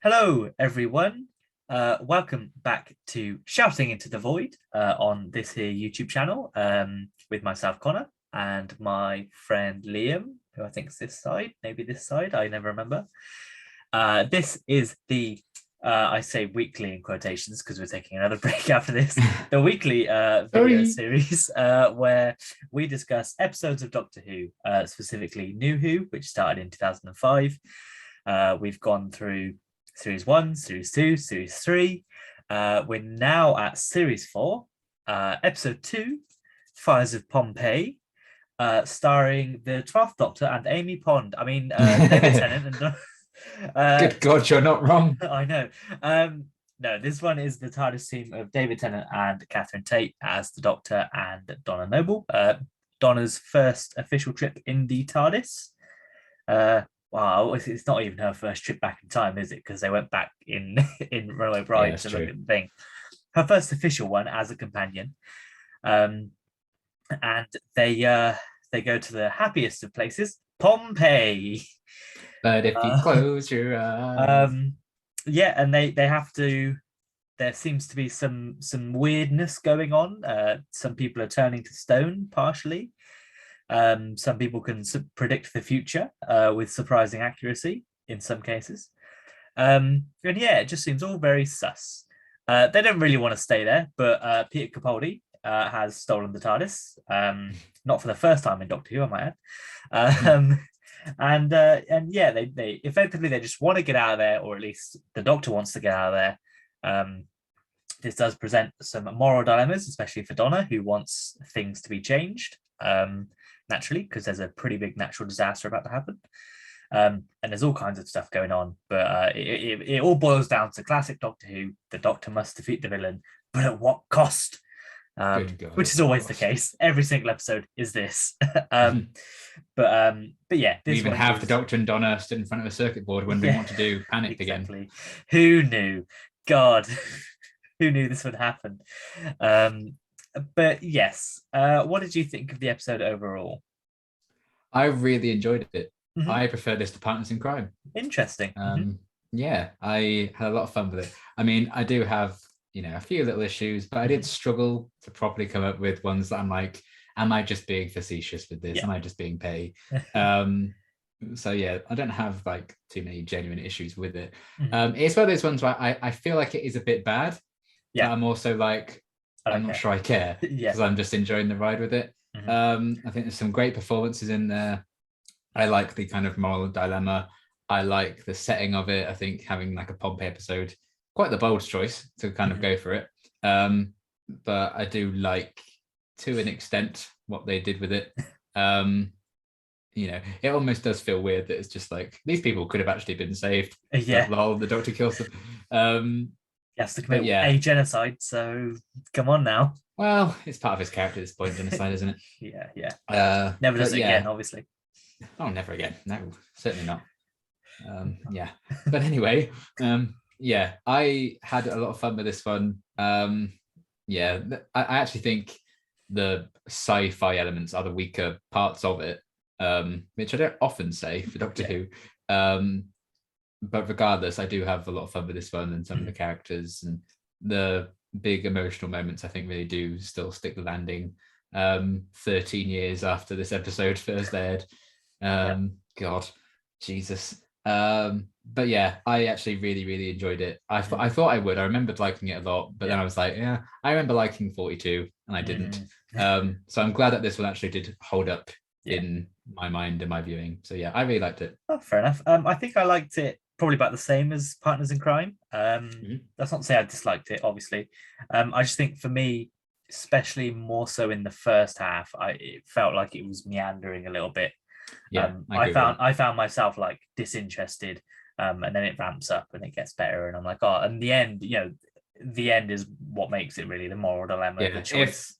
Hello, everyone. Welcome back to Shouting into the Void on this here YouTube channel with myself, Connor, and my friend Liam, who I think is this side, maybe this side, I never remember. This is the, I say weekly in quotations because we're taking another break after this, the weekly video series where we discuss episodes of Doctor Who, specifically New Who, which started in 2005. We've gone through Series 1, Series 2, Series 3. We're now at Series 4, Episode 2, Fires of Pompeii, starring the 12th Doctor and Amy Pond. I mean, David Tennant. And, Good God, you're not wrong. I know. No, this one is the TARDIS team of David Tennant and Catherine Tate as the Doctor and Donna Noble. Donna's first official trip in the TARDIS. Wow, it's not even her first trip back in time, is it? Because they went back in Royal O'Brien to look at the thing. Her first official one as a companion, and they go to the happiest of places, Pompeii. But if you close your eyes, yeah, and they have to. There seems to be some weirdness going on. Some people are turning to stone partially. Some people can predict the future with surprising accuracy in some cases. And yeah, it just seems all very sus. They don't really want to stay there, but Peter Capaldi has stolen the TARDIS, not for the first time in Doctor Who, I might add. And yeah, they effectively they just want to get out of there, or at least the Doctor wants to get out of there. This does present some moral dilemmas, especially for Donna, who wants things to be changed. Naturally, because there's a pretty big natural disaster about to happen. And there's all kinds of stuff going on, but it all boils down to classic Doctor Who. The Doctor must defeat the villain, but at what cost? Which is always the case. Every single episode is this. But yeah, we even have the Doctor and Donna stood in front of a circuit board when we want to do panicked exactly. again. Who knew? God, who knew this would happen? But yes, what did you think of the episode overall? I really enjoyed it. Mm-hmm. I prefer this to Partners in Crime. Interesting. Yeah, I had a lot of fun with it. I mean, I do have, a few little issues, but I did struggle to properly come up with ones that I'm like, am I just being facetious with this? Yeah. Am I just being petty? So yeah, I don't have like too many genuine issues with it. It's one of those ones where I feel like it is a bit bad. Yeah. But I'm also like, I'm not sure I care because I'm just enjoying the ride with it. I think there's some great performances in there. I like the kind of moral dilemma. I like the setting of it. I think having like a Pompeii episode, quite the bold choice to kind of go for it. But I do like, to an extent, what they did with it. It almost does feel weird that it's just like, these people could have actually been saved. Yeah. Lol, the Doctor kills them. He has to commit a genocide, so come on now. Well, it's part of his character at this point, genocide, isn't it? Yeah. Never does it again, obviously. Oh, never again. No, certainly not. Yeah. But anyway, I had a lot of fun with this one. I actually think the sci-fi elements are the weaker parts of it, which I don't often say for Doctor Who. But regardless, I do have a lot of fun with this one, and some of the characters and the big emotional moments I think really do still stick the landing 13 years after this episode first aired. God, Jesus. But yeah, I actually really, really enjoyed it. I thought I would. I remembered liking it a lot, but then I was like, I remember liking 42 and I didn't. So I'm glad that this one actually did hold up in my mind and my viewing. So yeah, I really liked it. Oh, fair enough. I think I liked it probably about the same as Partners in Crime. That's not to say I disliked it, obviously. I just think for me, especially more so in the first half, it felt like it was meandering a little bit. I found myself like disinterested, and then it ramps up and it gets better, and I'm like, and the end, the end is what makes it really, the moral dilemma, the choice.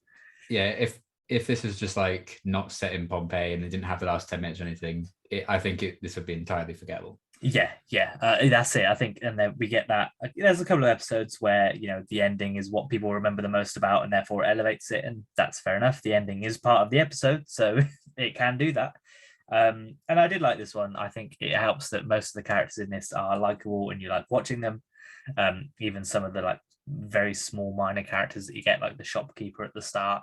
If this was just like not set in Pompeii and they didn't have the last 10 minutes or anything, I think this would be entirely forgettable. That's it, I think. And then we get that there's a couple of episodes where the ending is what people remember the most about, and therefore it elevates it, and that's fair enough. The ending is part of the episode, so it can do that. And I did like this one. I think it helps that most of the characters in this are likable and you like watching them. Even some of the like very small minor characters that you get, like the shopkeeper at the start.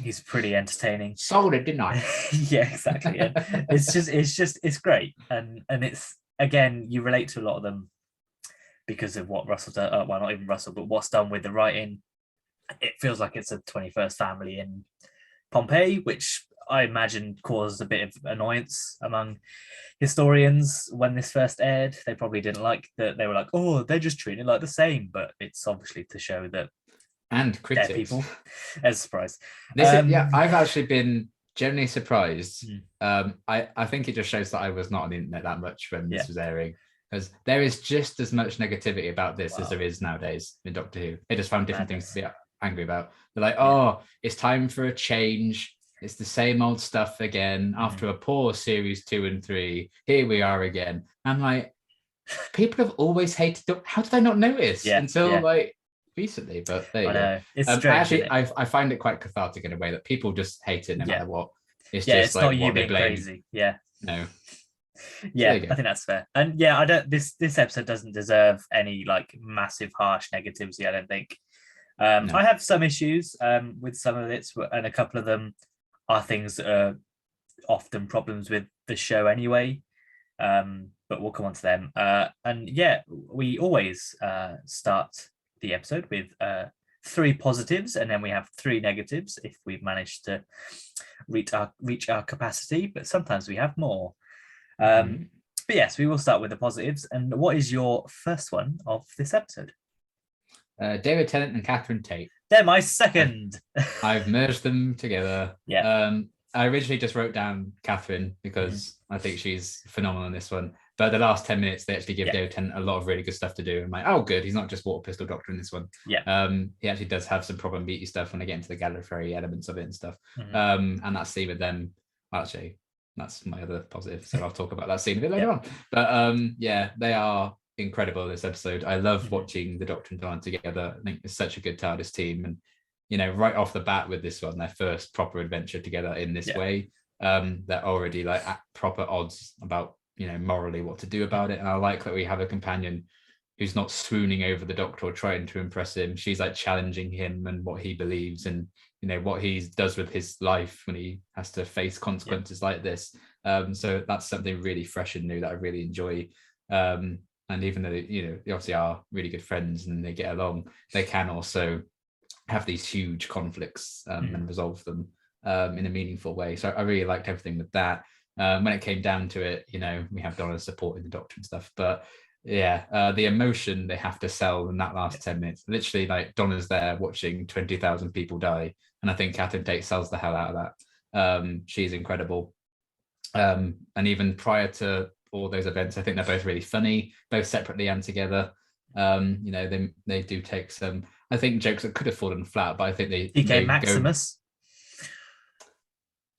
He's pretty entertaining. Sold it, didn't I? Yeah, exactly. And it's great. And it's, again, you relate to a lot of them because of what Russell does. Well, not even Russell, but what's done with the writing. It feels like it's a 21st family in Pompeii, which I imagine caused a bit of annoyance among historians when this first aired. They probably didn't like that. They were like, oh, they're just treating it like the same, but it's obviously to show that and critics. they're people. As a surprise. I've actually been generally surprised. Mm. I think it just shows that I was not on the internet that much when this was airing, because there is just as much negativity about this as there is nowadays in Doctor Who. They just found different things to be angry about. They're like, oh, it's time for a change. It's the same old stuff again. After a poor series 2 and 3, here we are again. I'm like, people have always hated Doctor. How did I not notice until like recently? But there you go. It's strange, I find it quite cathartic in a way that people just hate it no matter what. It's just it's like not you what they being blame. Crazy. Yeah. No. Yeah, I think that's fair. And I don't. This episode doesn't deserve any like massive harsh negativity, I don't think. No. I have some issues with some of it, and a couple of them are things that are often problems with the show anyway. But we'll come on to them. And we always start the episode with 3 positives, and then we have 3 negatives if we've managed to reach our capacity. But sometimes we have more. But yes, we will start with the positives. And what is your first one of this episode? David Tennant and Catherine Tate. They're my second. I've merged them together. Yeah. I originally just wrote down Catherine because I think she's phenomenal in this one. But the last 10 minutes, they actually give David Tennant a lot of really good stuff to do. I'm like, oh, good. He's not just Water Pistol Doctor in this one. Yeah. He actually does have some proper meaty stuff when they get into the Gallifrey elements of it and stuff. And that scene with them, actually, that's my other positive. So I'll talk about that scene a bit later on. But they are incredible this episode. I love watching the Doctor and Donna together. I think it's such a good TARDIS team, and right off the bat with this one, their first proper adventure together in this way, they're already like at proper odds about morally what to do about it. And I like that we have a companion who's not swooning over the Doctor or trying to impress him. She's like challenging him and what he believes, and what he does with his life when he has to face consequences like this. So that's something really fresh and new that I really enjoy. And even though they obviously are really good friends and they get along, they can also have these huge conflicts and resolve them in a meaningful way. So I really liked everything with that. When it came down to it, we have Donna supporting the Doctor and stuff, but the emotion they have to sell in that last 10 minutes, literally, like Donna's there watching 20,000 people die, and I think Catherine Tate sells the hell out of that. She's incredible, and even prior to all those events, I think they're both really funny, both separately and together. They do take some, I think, jokes that could have fallen flat, but I think they Maximus.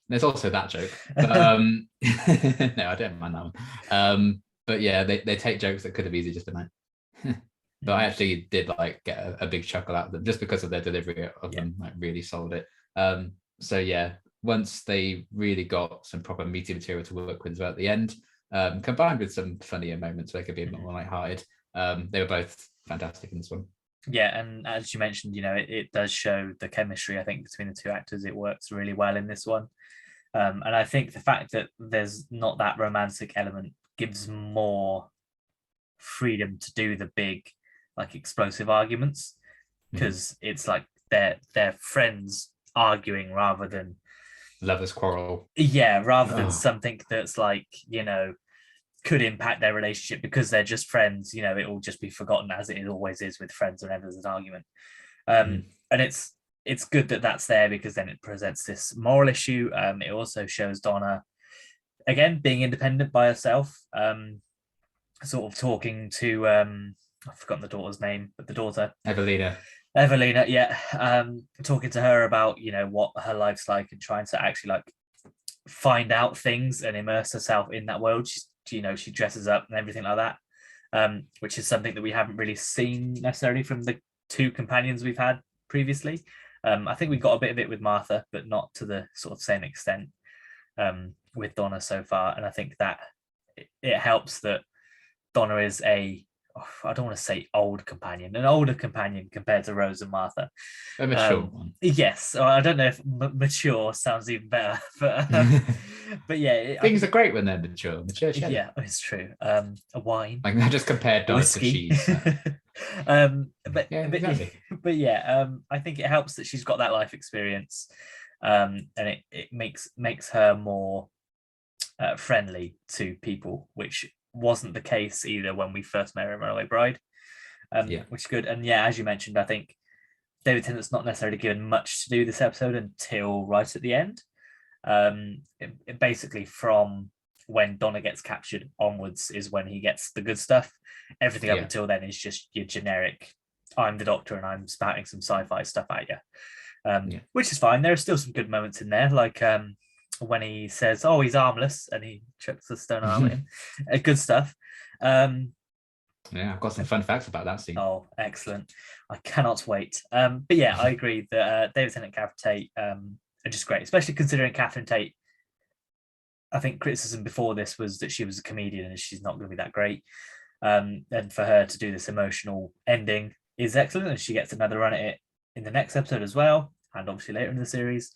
There's also that joke, but no, I don't mind that one. But yeah, they take jokes that could have easily just been like, but I actually did like get a big chuckle out of them just because of their delivery of them, like really sold it. So yeah, once they really got some proper meaty material to work with at the end, combined with some funnier moments where it could be a bit more lighthearted, they were both fantastic in this one. Yeah, and as you mentioned, it does show the chemistry, I think, between the 2 actors. It works really well in this one. And I think the fact that there's not that romantic element gives more freedom to do the big, like, explosive arguments, because it's like they're friends arguing rather than lovers quarrel. Yeah, rather than something that's like, could impact their relationship because they're just friends. It will just be forgotten, as it always is with friends whenever there's an argument. And it's good that that's there, because then it presents this moral issue. It also shows Donna, again, being independent by herself, sort of talking to, I've forgotten the daughter's name, but the daughter. Evelina, talking to her about, what her life's like, and trying to actually like find out things and immerse herself in that world. She dresses up and everything like that, which is something that we haven't really seen necessarily from the 2 companions we've had previously. I think we got a bit of it with Martha, but not to the sort of same extent. with Donna so far, and I think that it helps that Donna is I don't want to say an older companion compared to Rose and Martha. A mature one. Yes, I don't know if mature sounds even better, but yeah, things are great when they're mature. Yeah, it's true. A wine, like I just compared Donna to cheese. Exactly. But yeah, I think it helps that she's got that life experience, and it makes her more friendly to people, which wasn't the case either when we first met her in Runaway Bride, which is good. And yeah, as you mentioned, I think David Tennant's not necessarily given much to do this episode until right at the end. It basically from when Donna gets captured onwards is when he gets the good stuff. Everything up until then is just your generic, I'm the Doctor and I'm spouting some sci-fi stuff at you, which is fine. There are still some good moments in there, like when he says, "Oh, he's armless," and he chucks the stone arm at him. Good stuff. Yeah, I've got some fun facts about that scene. Oh, excellent! I cannot wait. But yeah, I agree that David Tennant, Catherine Tate are just great, especially considering Catherine Tate. I think criticism before this was that she was a comedian and she's not going to be that great. And for her to do this emotional ending is excellent, and she gets another run at it in the next episode as well, and obviously later in the series.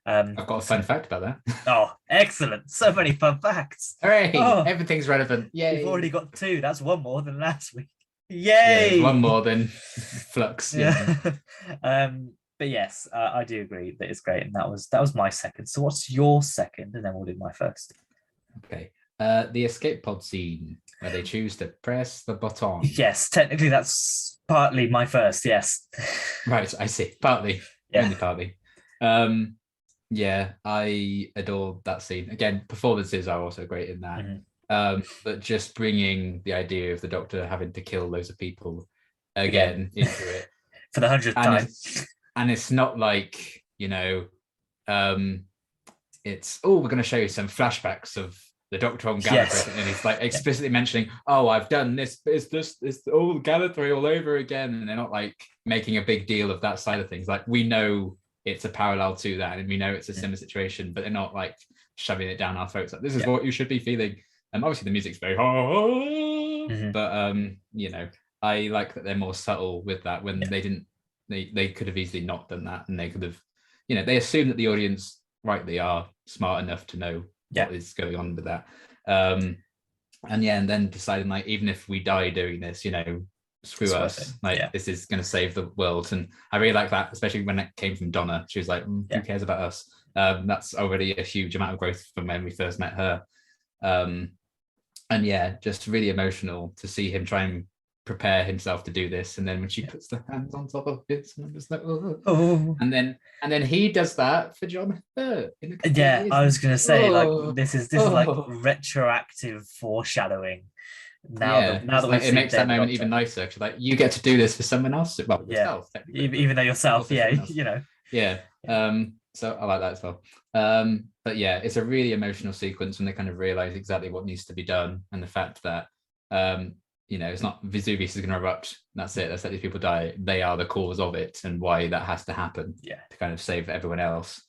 I've got a fun fact about that. Oh, excellent. So many fun facts. Hooray! Everything's relevant. Yay. We've already got 2. That's one more than last week. Yay! One more than Flux. Yeah. But yes, I do agree that it's great, and that was my second. So what's your second? And then we'll do my first. Okay. The escape pod scene where they choose to press the button. Yes, technically that's partly my first. Yes. Right, I see. Partly. Yeah. Only partly. Yeah, I adored that scene. Again, performances are also great in that. Mm-hmm. But just bringing the idea of the Doctor having to kill loads of people again into it for the 100th time. And it's not like, it's, we're going to show you some flashbacks of the Doctor on Gallifrey, and he's like explicitly mentioning, I've done this, it's all Gallifrey all over again, and they're not like making a big deal of that side of things. Like, we know it's a parallel to that, and we know it's a similar situation, but they're not like shoving it down our throats. Like, this is what you should be feeling. And obviously the music's very but I like that they're more subtle with that when they didn't. They could have easily not done that, and they could have, they assume that the audience rightly are smart enough to know what is going on with that. And then deciding, like, even if we die doing this, screw us, this is going to save the world. And I really like that, especially when it came from Donna. She was like, who cares about us? That's already a huge amount of growth from when we first met her. And just really emotional to see him try and prepare himself to do this, and then when she puts the hands on top of it, and I'm just like, and then he does that for John Hurt. I was gonna say, like, this is like retroactive foreshadowing. Now that it makes that moment even nicer, because like, you get to do this for someone else, yourself, even though yourself, so I like that as well. But it's a really emotional sequence when they kind of realize exactly what needs to be done, and the fact that it's not Vesuvius is going to erupt. That's it. Let's let these people die. They are the cause of it, and why that has to happen to kind of save everyone else.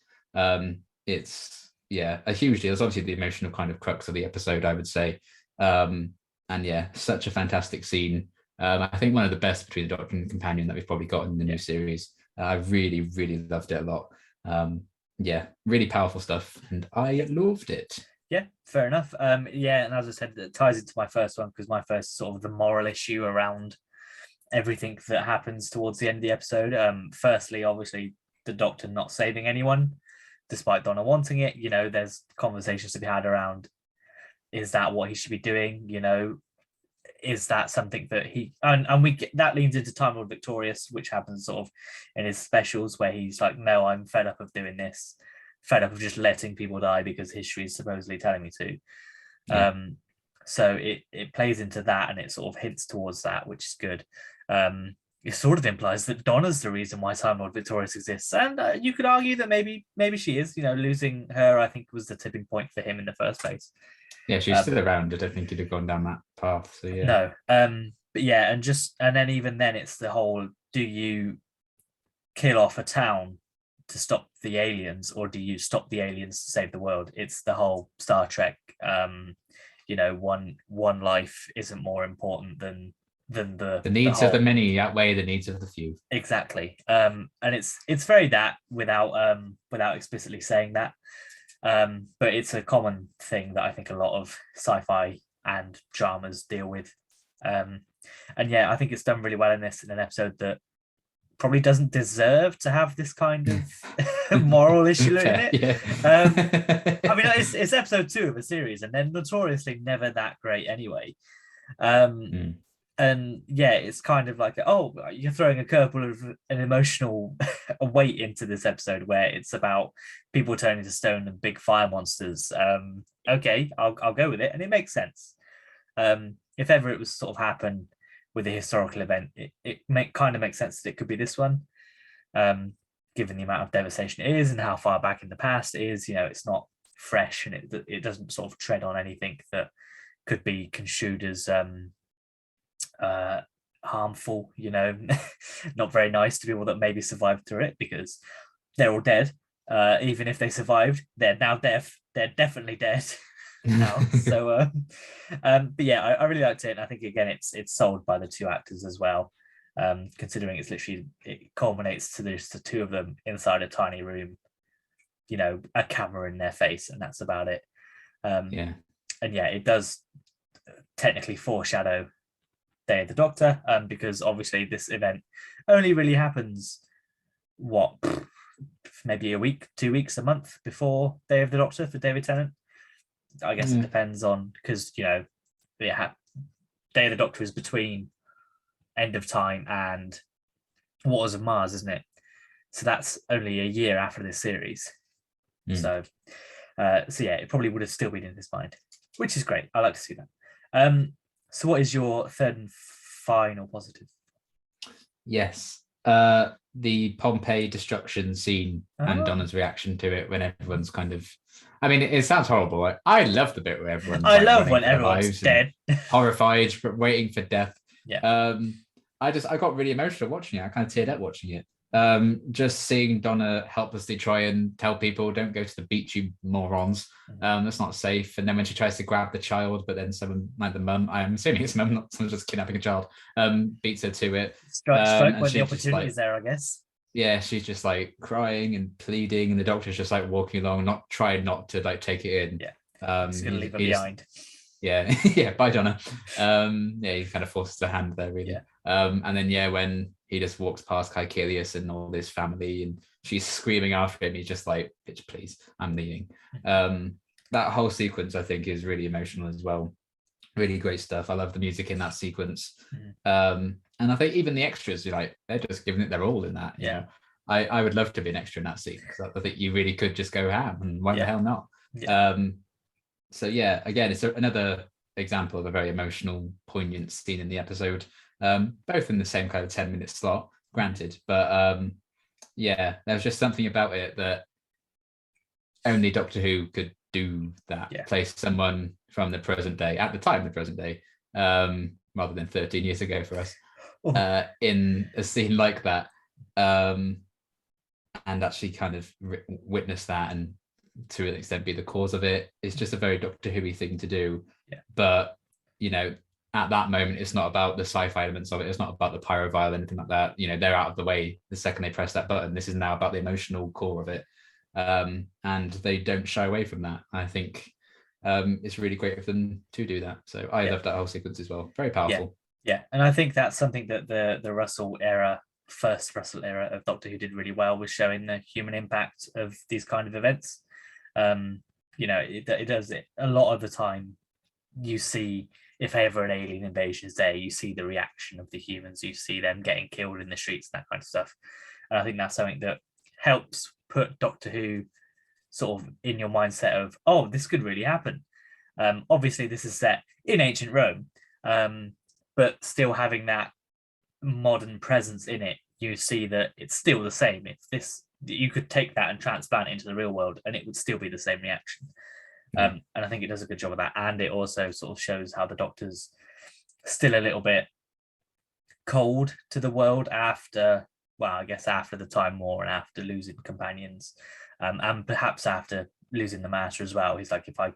It's a huge deal. It's obviously the emotional kind of crux of the episode, I would say. And such a fantastic scene. I think one of the best between the Doctor and the Companion that we've probably got in the new series. I really, really loved it a lot. Really powerful stuff, and I loved it. Yeah, fair enough. And as I said, it ties into my first one, because my first sort of the moral issue around everything that happens towards the end of the episode. Firstly, obviously, the Doctor not saving anyone, despite Donna wanting it. There's conversations to be had around, is that what he should be doing? Is that something that he and we get, that leans into Time Lord Victorious, which happens sort of in his specials, where he's like, no, I'm fed up of doing this. Fed up of just letting people die because history is supposedly telling me to. So it plays into that, and it sort of hints towards that, which is good. It sort of implies that Donna's the reason why Time Lord Victorious exists, and you could argue that maybe she is. losing her, I think, was the tipping point for him in the first place. Yeah, she's still around. I don't think he'd have gone down that path. So no. And then even then, it's the whole: do you kill off a town to stop the aliens, or do you stop the aliens to save the world? It's the whole Star Trek, one life isn't more important than the needs of the many outweigh the needs of the few. Exactly. And it's very that without explicitly saying that. But it's a common thing that I think a lot of sci-fi and dramas deal with. And yeah, I think it's done really well in an episode that probably doesn't deserve to have this kind of moral issue in it. Yeah. I mean, it's episode 2 of a series, and they're notoriously never that great anyway. And yeah, it's kind of like, oh, you're throwing a curveball of an emotional weight into this episode where it's about people turning to stone and big fire monsters. Okay, I'll go with it, and it makes sense. If ever it was sort of happen with a historical event, it kind of makes sense that it could be this one, given the amount of devastation it is and how far back in the past it is. It's not fresh, and it doesn't sort of tread on anything that could be construed as harmful, not very nice to people that maybe survived through it, because they're all dead. Even if they survived, they're now deaf. They're definitely dead now. So but yeah, I really liked it, and I think again it's sold by the 2 actors as well, considering it culminates to the 2 of them inside a tiny room, a camera in their face, and that's about it. And yeah, it does technically foreshadow Day of the Doctor, because obviously this event only really happens maybe a week, 2 weeks, a month before Day of the Doctor for David Tennant. I guess it depends on, because Day of the Doctor is between End of Time and Waters of Mars, isn't it? So that's only a year after this series. So yeah, it probably would have still been in his mind, which is great. I like to see that. So what is your third and final positive? Yes. The Pompeii destruction scene and Donna's reaction to it when everyone's kind of, I mean, it sounds horrible. I love the bit where everyone's love when everyone's dead, horrified, waiting for death. Yeah. I got really emotional watching it. I kind of teared up watching it. Just seeing Donna helplessly try and tell people, don't go to the beach, you morons. That's not safe. And then when she tries to grab the child, but then someone, like the mum, I'm assuming it's mum, not someone just kidnapping a child, beats her to it. Strike when the opportunity is there, I guess. Yeah, she's just like crying and pleading, and the doctor's just like walking along, trying not to like take it in. Yeah. He's gonna leave her behind. Yeah, bye Donna. He kind of forces her hand there, really. And then when he just walks past Caecilius and all his family, and she's screaming after him, he's just like, bitch, please, I'm leaving. That whole sequence, I think, is really emotional as well. Really great stuff. I love the music in that sequence. And I think even the extras, they're just giving it their all in that. Yeah. I would love to be an extra in that scene, because I think you really could just go ham, and why the hell not? So yeah, again, it's another example of a very emotional, poignant scene in the episode. Both in the same kind of 10-minute slot, granted, but there's just something about it that only Doctor Who could do that. Place someone from the present day, at the time of the present day, rather than 13 years ago for us, in a scene like that, and actually kind of witness that, and to an extent be the cause of it. It's just a very Doctor Who-y thing to do. But at that moment, it's not about the sci-fi elements of it. It's not about the pyro-viol, anything like that. They're out of the way the second they press that button. This is now about the emotional core of it. And they don't shy away from that. I think it's really great of them to do that. So I love that whole sequence as well. Very powerful. Yeah. And I think that's something that the Russell era, first Russell era of Doctor Who did really well, was showing the human impact of these kind of events. It does it a lot of the time. You see, if ever an alien invasion is there, you see the reaction of the humans, you see them getting killed in the streets, and that kind of stuff. And I think that's something that helps put Doctor Who sort of in your mindset of, oh, this could really happen. Obviously, this is set in ancient Rome, but still having that modern presence in it, you see that it's still the same. It's this, you could take that and transplant it into the real world, and it would still be the same reaction. And I think it does a good job of that. And it also sort of shows how the Doctor's still a little bit cold to the world after well, I guess after the Time War and after losing companions, and perhaps after losing the Master as well. He's like, if I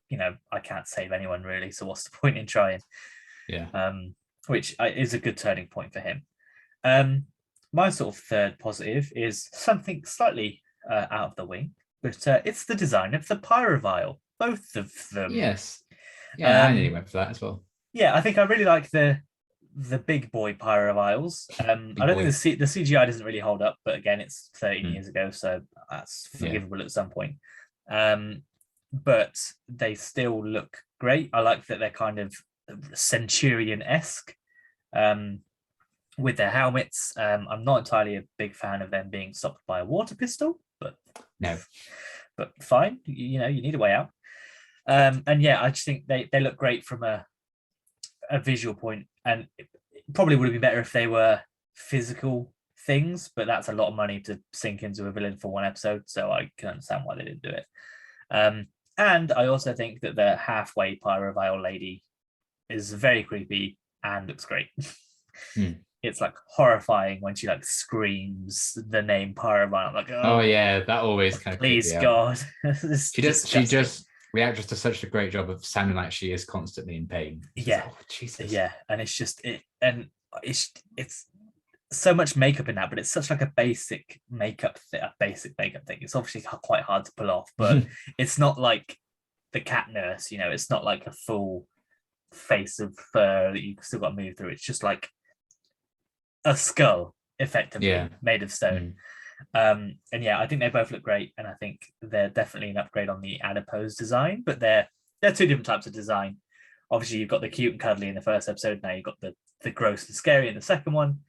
can't save anyone really, so what's the point in trying? Yeah. Which is a good turning point for him. My sort of third positive is something slightly out of the wing, but it's the design of the pyrovile, both of them. Yes. Yeah, I nearly Um, went for that as well. yeah, I think I really like the big boy pyroviles. I Big don't boy. think the CGI doesn't really hold up, but again, it's 13 Mm. years ago, so that's Yeah. forgivable at some point. But they still look great. I like that they're kind of Centurion-esque with their helmets. I'm not entirely a big fan of them being stopped by a water pistol, but No. but fine. You know, you need a way out. And yeah, I just think they look great from a visual point, and it probably would have been better if they were physical things, but that's a lot of money to sink into a villain for one episode, so I can understand why they didn't do it. And I also think that the halfway pyrovile lady is very creepy and looks great. Mm. It's like horrifying when she like screams the name pyrovile. I'm like, Oh yeah, that always kind of please God. She just the actress does such a great job of sounding like she is constantly in pain. Yeah. Like, oh, Jesus. Yeah, and it's just it's so much makeup in that, but it's such like a basic makeup thing. It's obviously quite hard to pull off, but it's not like the cat nurse, you know, it's not like a full face of fur that you've still got to move through. It's just like a skull effectively made of stone. And yeah, I think they both look great, and I think they're definitely an upgrade on the adipose design, but they're two different types of design. Obviously, you've got the cute and cuddly in the first episode. Now you've got the gross and scary in the second one.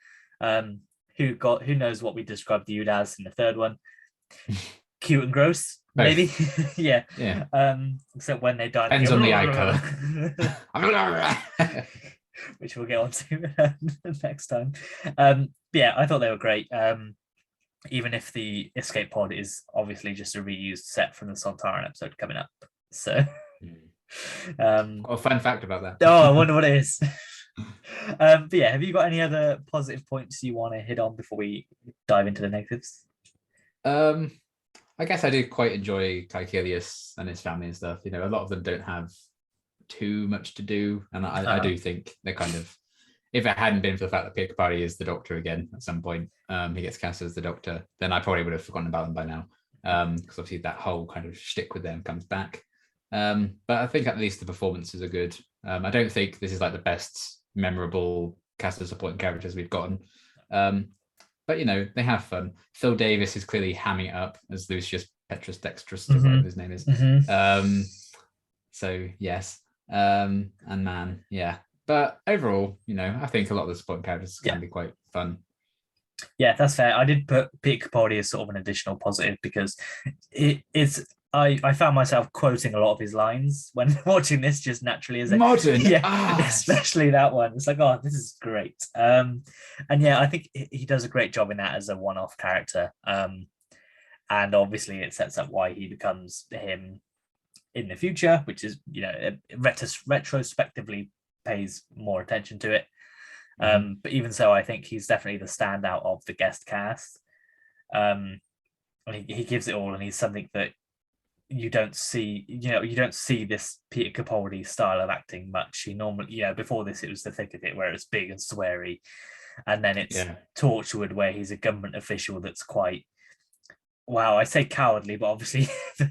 Who knows what we described the Yud as in the third one? Cute and gross, maybe. Yeah. Except when they die, depends on the eye color, which we'll get on to next time. Yeah, I thought they were great. Even if the escape pod is obviously just a reused set from the Sontaran episode coming up. So a fun fact about that. Oh, I wonder what it is. But yeah, have you got any other positive points you want to hit on before we dive into the negatives? I guess I did quite enjoy Caecilius and his family and stuff. You know, a lot of them don't have too much to do, and I do think they're kind of, if it hadn't been for the fact that Peter Capaldi is the Doctor again at some point, he gets cast as the Doctor, then I probably would have forgotten about them by now. Because obviously that whole kind of shtick with them comes back. But I think at least the performances are good. I don't think this is like the best memorable cast of supporting characters we've gotten. But you know, they have fun. Phil Davis is clearly hamming it up as Lucius Petrus Dextrus, or whatever his name is. So yes. And man, yeah. But overall, you know, I think a lot of the supporting characters can be quite fun. Yeah, that's fair. I did put Peter Capaldi as sort of an additional positive because I found myself quoting a lot of his lines when watching this just naturally as modern. Especially that one. It's like, oh, this is great. And yeah, I think he does a great job in that as a one-off character. And obviously it sets up why he becomes him in the future, which is, you know, retrospectively pays more attention to it. But even so, I think he's definitely the standout of the guest cast. And he gives it all, and he's something that you don't see, you know, you don't see this Peter Capaldi style of acting much. He normally, you know, before this it was the thick of it where it's big and sweary, and then it's Torchwood where he's a government official that's quite, wow, I say cowardly, but obviously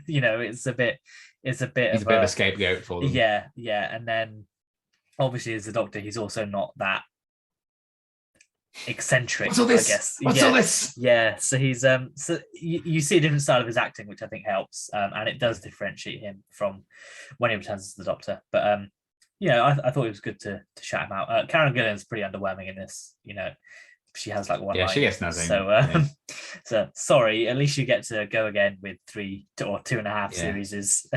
you know, he's a bit of a scapegoat for them. Yeah, and then obviously as the Doctor he's also not that eccentric. What's all this? I guess. What's all this? Yeah, so he's so you see a different style of his acting, which I think helps, and it does differentiate him from when he returns as the Doctor. But yeah, I thought it was good to shout him out. Karen Gillan's pretty underwhelming in this. You know, she has like one line. She gets nothing. So so sorry, at least you get to go again with 3 or 2.5 series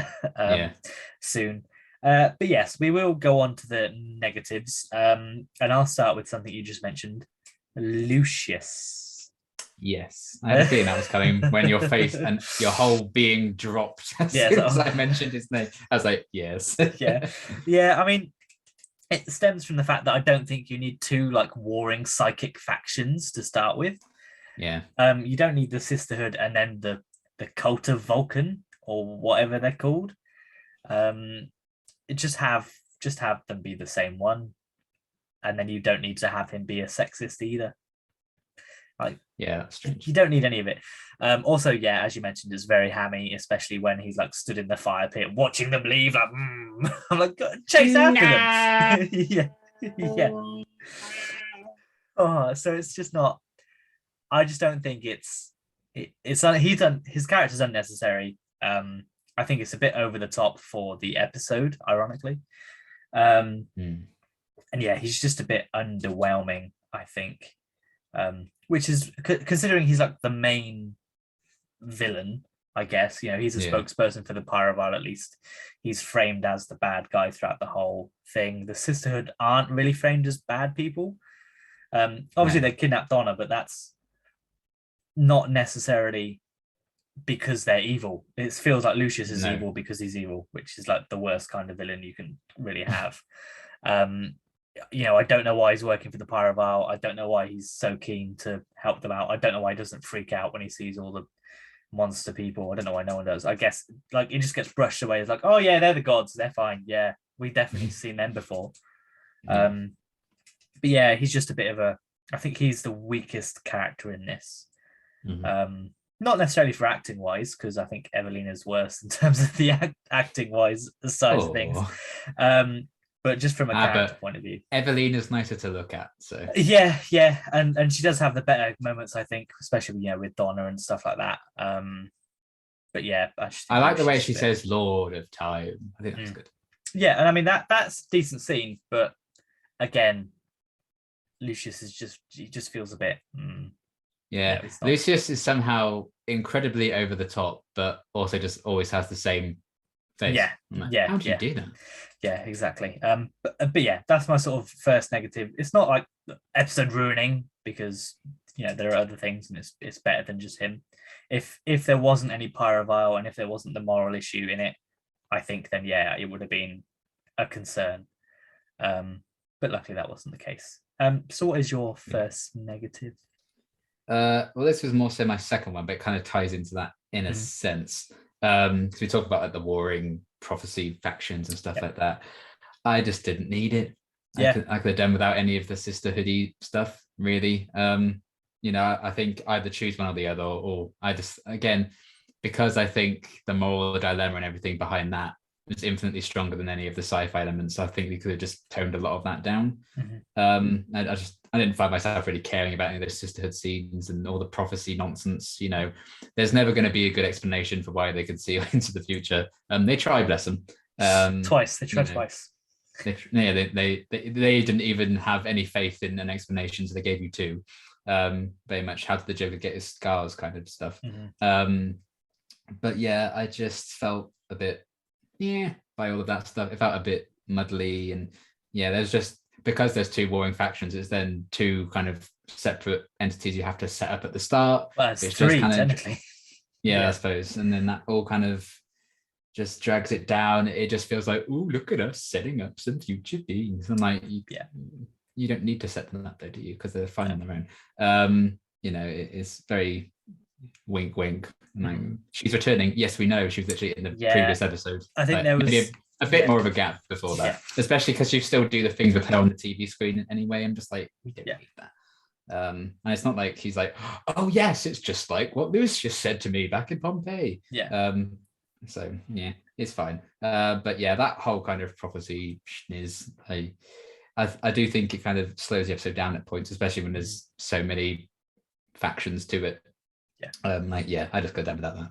soon. But yes, we will go on to the negatives, and I'll start with something you just mentioned, Lucius. Yes, I had a feeling that was coming when your face and your whole being dropped as soon as I mentioned his name. I was like, yes. Yeah. I mean, it stems from the fact that I don't think you need 2 like warring psychic factions to start with. Yeah. You don't need the Sisterhood and then the Cult of Vulcan or whatever they're called. Just have them be the same one, and then you don't need to have him be a sexist either. Like, yeah, that's strange. You don't need any of it. Also, yeah, as you mentioned, it's very hammy, especially when he's like stood in the fire pit watching them leave. Like, I'm like, chase after them. Yeah, yeah. Oh, so it's just not. I just don't think it's his character's unnecessary. I think it's a bit over the top for the episode, ironically. And yeah, he's just a bit underwhelming, I think. Which is considering he's like the main villain, I guess. You know, he's a spokesperson for the Pyrovile, at least. He's framed as the bad guy throughout the whole thing. The Sisterhood aren't really framed as bad people. Obviously, they kidnapped Donna, but that's not necessarily because they're evil. It feels like Lucius is evil because he's evil, which is like the worst kind of villain you can really have. You know, I don't know why he's working for the Pyrovile. I don't know why he's so keen to help them out. I don't know why he doesn't freak out when he sees all the monster people. I don't know why no one does. I guess like it just gets brushed away. It's like, oh yeah, they're the gods. They're fine. Yeah, we've definitely seen them before. But yeah, he's just a bit of a. I think he's the weakest character in this. Not necessarily for acting wise, because I think Evelina's worse in terms of the acting wise side of things. But just from a character point of view, Evelina's nicer to look at. So yeah, and she does have the better moments, I think, especially with Donna and stuff like that. But yeah, I like the way she says "Lord of Time." I think that's good. Yeah, and I mean that's a decent scene, but again, Lucius just feels a bit. Yeah, Lucius is somehow incredibly over the top, but also just always has the same face. Yeah, how do you do that? Yeah, exactly. But yeah, that's my sort of first negative. It's not like episode ruining because there are other things, and it's better than just him. If there wasn't any Pyrovile and if there wasn't the moral issue in it, I think then it would have been a concern. But luckily that wasn't the case. So what is your first negative? Well, this was more so my second one, but it kind of ties into that in a sense. Because we talk about like the warring prophecy factions and stuff like that. I just didn't need it. I could have done without any of the sisterhoody stuff, really. I think either choose one or the other, or I just, again, because I think the moral dilemma and everything behind that is infinitely stronger than any of the sci-fi elements. I think we could have just toned a lot of that down. I didn't find myself really caring about any of those sisterhood scenes and all the prophecy nonsense. There's never going to be a good explanation for why they could see into the future. They tried, bless them. Twice. They tried twice. They didn't even have any faith in an explanation, so they gave you two. Very much how did the Joker get his scars kind of stuff. But yeah, I just felt a bit by all of that stuff. It felt a bit muddly, and there's just, because there's two warring factions, it's then two kind of separate entities you have to set up at the start. Well, it's three, technically. I suppose. And then that all kind of just drags it down. It just feels like, oh, look at us setting up some future beings. And like, you don't need to set them up though, do you? Because they're fine on their own. It's very wink, wink. Like, she's returning. Yes, we know she was literally in the previous episode. I think there was a bit more of a gap before that, especially because you still do the things with her on the TV screen anyway. I'm just like, we don't need that. And it's not like he's like, oh yes, it's just like what Lewis just said to me back in Pompeii. So it's fine. But that whole kind of prophecy is I do think it kind of slows the episode down at points, especially when there's so many factions to it. I just go down without that.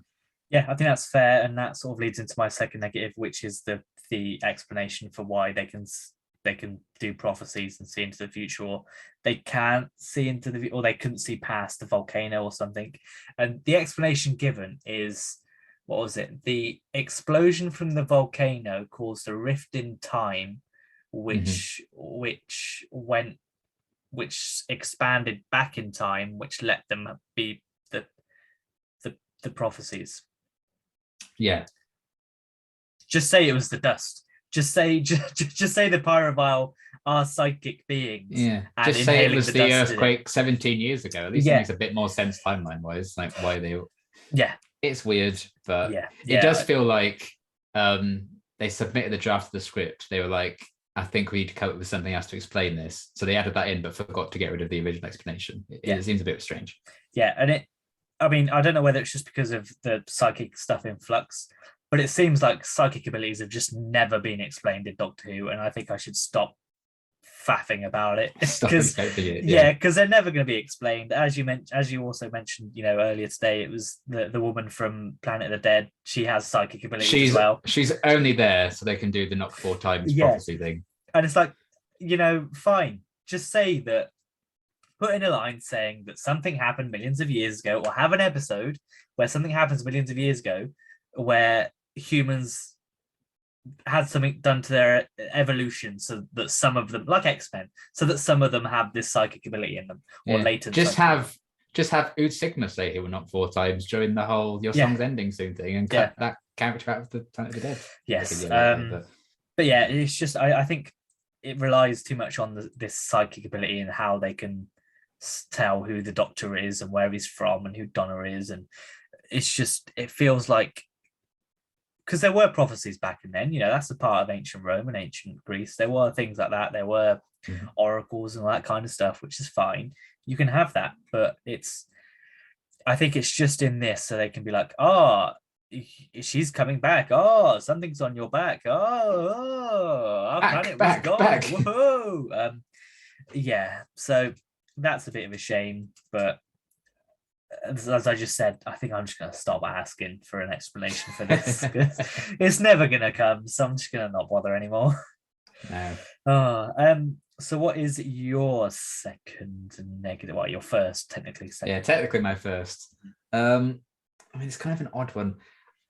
Yeah, I think that's fair, and that sort of leads into my second negative, which is the explanation for why they can do prophecies and see into the future, or they can't see into the, or they couldn't see past the volcano or something. And the explanation given is, what was it? The explosion from the volcano caused a rift in time, which expanded back in time, which let them be the prophecies. Just say it was the dust. Just say the Pyrovile are psychic beings. Yeah, and just say it inhaling was the dust. earthquake 17 years ago. At least it Yeah. makes a bit more sense timeline wise, like why they. Yeah, It's weird, but yeah, it does feel like they submitted the draft of the script. They were like, I think we need to come up with something else to explain this. So they added that in, but forgot to get rid of the original explanation. It seems a bit strange. Yeah, and I mean, I don't know whether it's just because of the psychic stuff in Flux, but it seems like psychic abilities have just never been explained in Doctor Who, and I think I should stop faffing about it because because they're never going to be explained. As you also mentioned, earlier today, it was the woman from Planet of the Dead. She has psychic abilities as well. She's only there so they can do the knock 4 times prophecy thing, and it's like, fine, just say that. Put in a line saying that something happened millions of years ago, or have an episode where something happens millions of years ago where humans had something done to their evolution, so that some of them, like X-Men, so that some of them have this psychic ability in them, or latent. Just have Ood Sigma say he will knock 4 times during the whole your song's ending soon thing, and cut that character out of the Planet of the Dead. Yes, but yeah, it's just I think it relies too much on this psychic ability and how they can tell who the Doctor is and where he's from and who Donna is, and it feels like, because there were prophecies back in then, that's a part of ancient Rome and ancient Greece. There were things like that. There were oracles and all that kind of stuff, which is fine. You can have that, but I think it's just in this so they can be like, oh, she's coming back. Oh, something's on your back. Oh, our planet was gone. Whoa. Yeah, so that's a bit of a shame, but as I just said, I think I'm just going to stop asking for an explanation for this. It's never going to come, so I'm just going to not bother anymore. No. So what is your second negative? Well, your first, technically. Second. Yeah, technically my first. I mean, it's kind of an odd one.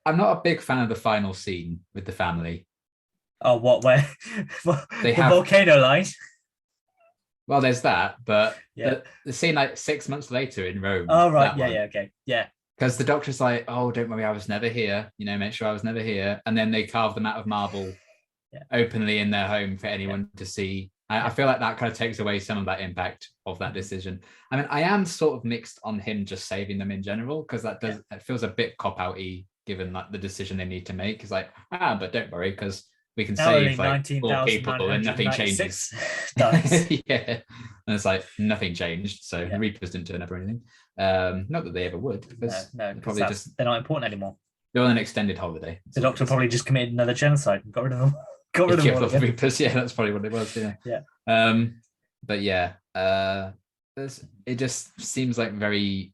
I'm not a big fan of the final scene with the family. Oh, what? Where? The volcano line? Well, there's that, but the scene like 6 months later in Rome. Oh, right. Yeah, okay. Yeah. Because the Doctor's like, oh, don't worry, I was never here. Make sure I was never here. And then they carve them out of marble openly in their home for anyone to see. I feel like that kind of takes away some of that impact of that decision. I mean, I am sort of mixed on him just saving them in general, because it feels a bit cop-out-y given like the decision they need to make. It's like, but don't worry, because we can save like 4 people and nothing changes. Yeah, and it's like nothing changed, so the Reapers didn't turn up or anything. Not that they ever would. No, probably they're not important anymore. They're on an extended holiday. The Doctor probably just committed another genocide and got rid of them. Got rid of the Reapers. Yeah, that's probably what it was. Yeah. But yeah, it just seems like very